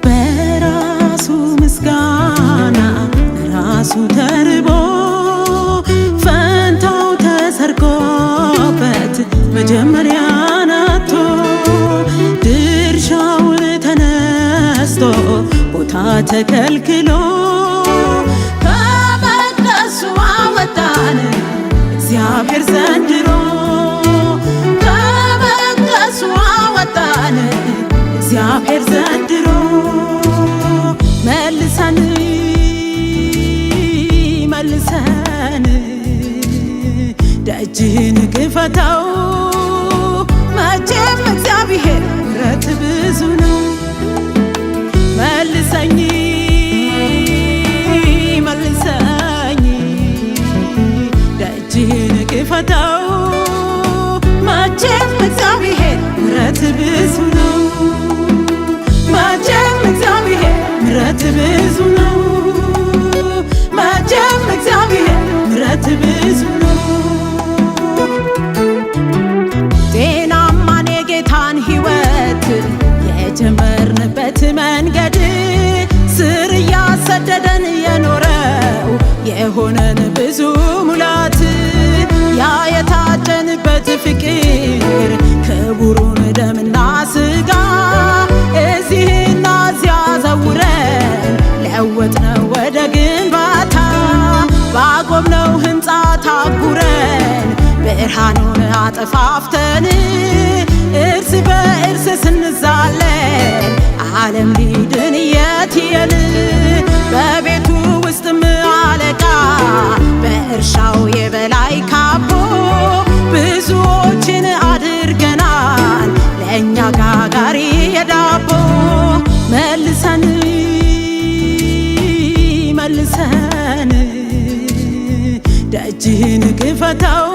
በራሱ ምስጋና ራሱ ተርቦ ፈንታው ተሰርቆበት መጀመሪያ ናቶ ድርሻውን ተነስቶ ቦታ ተከልክሎ ከመቅደሱ አወጣን እግዚአብሔር ዘንድሮ ከመቅደሱ አወጣን እግዚአብሔር ዘንድሮ መልሰን ደጅህን ክፈተው መቼም እግዚአብሔር ምሕረት ብዙ ነው። መልሰኝ ደጅህን ክፈተው መቼም እግዚአብሔር ምሕረት ብዙ ነው። መቼም እግዚአብሔር ምሕረት ብዙ ነው። መቼም እግዚአብሔር ምሕረት ብዙ ነው። ጤናማን የጌታን ሕይወት የጀመርንበት መንገድ ስር እያሰደደን የኖረው የሆነን ብዙ ሙላት ያ የታጨንበት ፍቅር ክቡሩን ደምና ሥጋ እዚህና እዚያ ዘውረን ለወጥነው ወደ ግንባታ ባቆምነው ሕንፃ ታጉረን ብርሃኑን አጠፋፍተን እርስ በእርስ ስንዛለን ዓለም ሊድን የትየን በቤቱ ውስጥም አለቃ በእርሻው የበላይ ካቦ ብዙዎችን አድርገናል ለእኛ ጋጋሪ የዳቦ መልሰን ደጅህን ክፈተው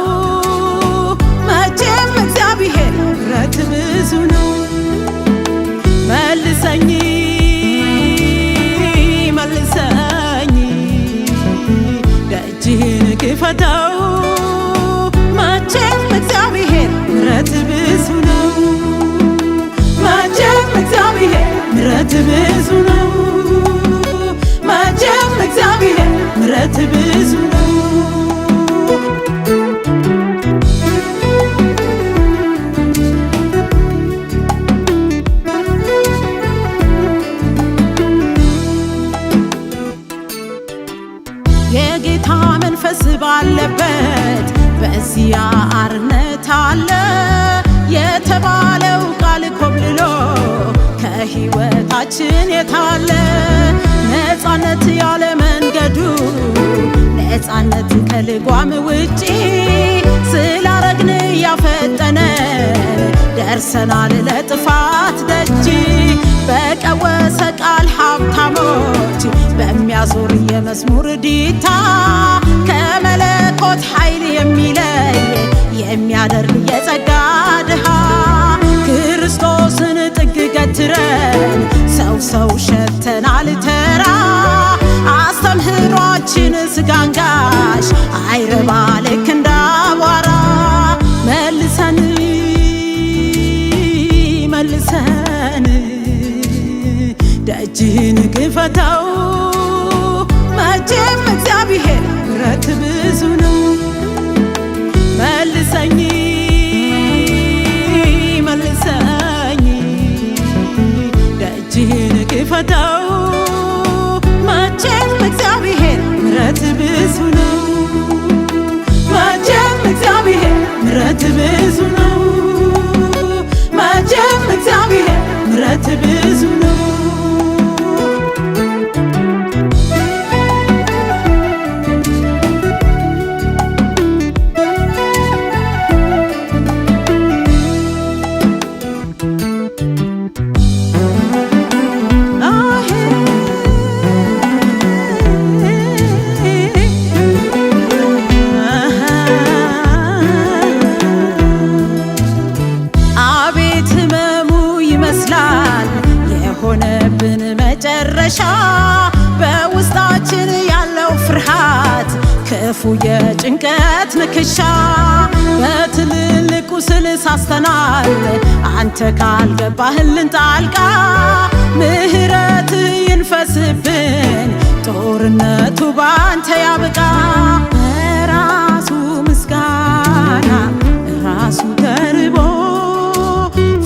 መቼም እግዚአብሔር ምሕረት ብዙ ነው። መልሰኝ ደጅህን ክፈተው መቼም እግዚአብሔር ምሕረት ብዙ ነው። መቼም እግዚአብሔር ምሕረት ብዙ ነው። መቼም እግዚአብሔር ምሕረት ብዙ ነው። የጌታ መንፈስ ባለበት በዚያ አርነት አለ የተባለው ቃል ኮብልሎ ከሕይወታችን የታለ ነፃነት ያለ መንገዱ ነፃነት ከልጓም ውጪ ስላረግን ያፈጠነ ደርሰናል ለጥፋት ደጅ በቀወሰ ቃል ሀብታሞች በሚያዞር የመዝሙር ዲታ ከመለኮት ኃይል የሚለይ የሚያደርግ የጸጋ ድሃ ክርስቶስን ጥግ ገትረን ሰው ሸተናል ተራ አስተምህሯችን ስጋንጋሽ አይረባ ልክ እንዳቧራ መልሰን ደጅህን ክፈተው መቼም እግዚአብሔር ምሕረት ብዙ ነው። መልሰኝ ደጅህን ክፈተው መቼም እግዚአብሔር ምሕረት ብዙ ነው። መቼም እግዚአብሔር ምሕረት ብዙ ነው። መቼም እግዚአብሔር ምሕረት ብዙ ነው። ክፉ የጭንቀት ንክሻ በትልልቁ ቁስል ሳስተናል አንተ ካልገባህልን ጣልቃ ምህረት ይንፈስብን ጦርነቱ ባንተ ያብቃ። ራሱ ምስጋና ራሱ ተርቦ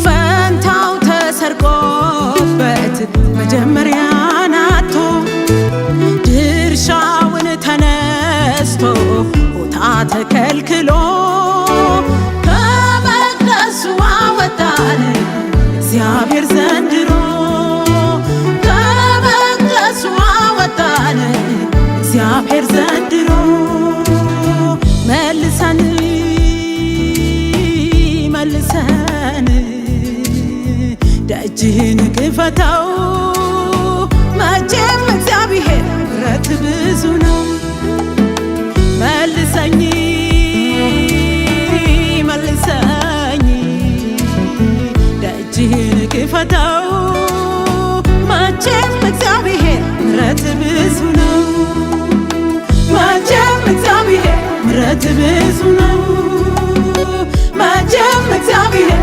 ፈንታው ተሰርቆበት መጀመሪያ ናቶ ድርሻውን ተነስቶ ቦታ ተከልክሎ ከመቅደሱ አወጣን እግዚአብሔር ዘንድሮ ከመቅደሱ አወጣን እግዚአብሔር ዘንድሮ። መልሰን መልሰን ደጅህን ክፈተው መቼም እግዚአብሔር ምሕረት ብዙ ነው። መልሰኝ መልሰኝ ደጅህን ክፈተው መቼም እግዚአብሔር ምሕረት ብዙ ነው። መቼም እግዚአብሔር ምሕረት ብዙ ነው። መቼም እግዚአብሔር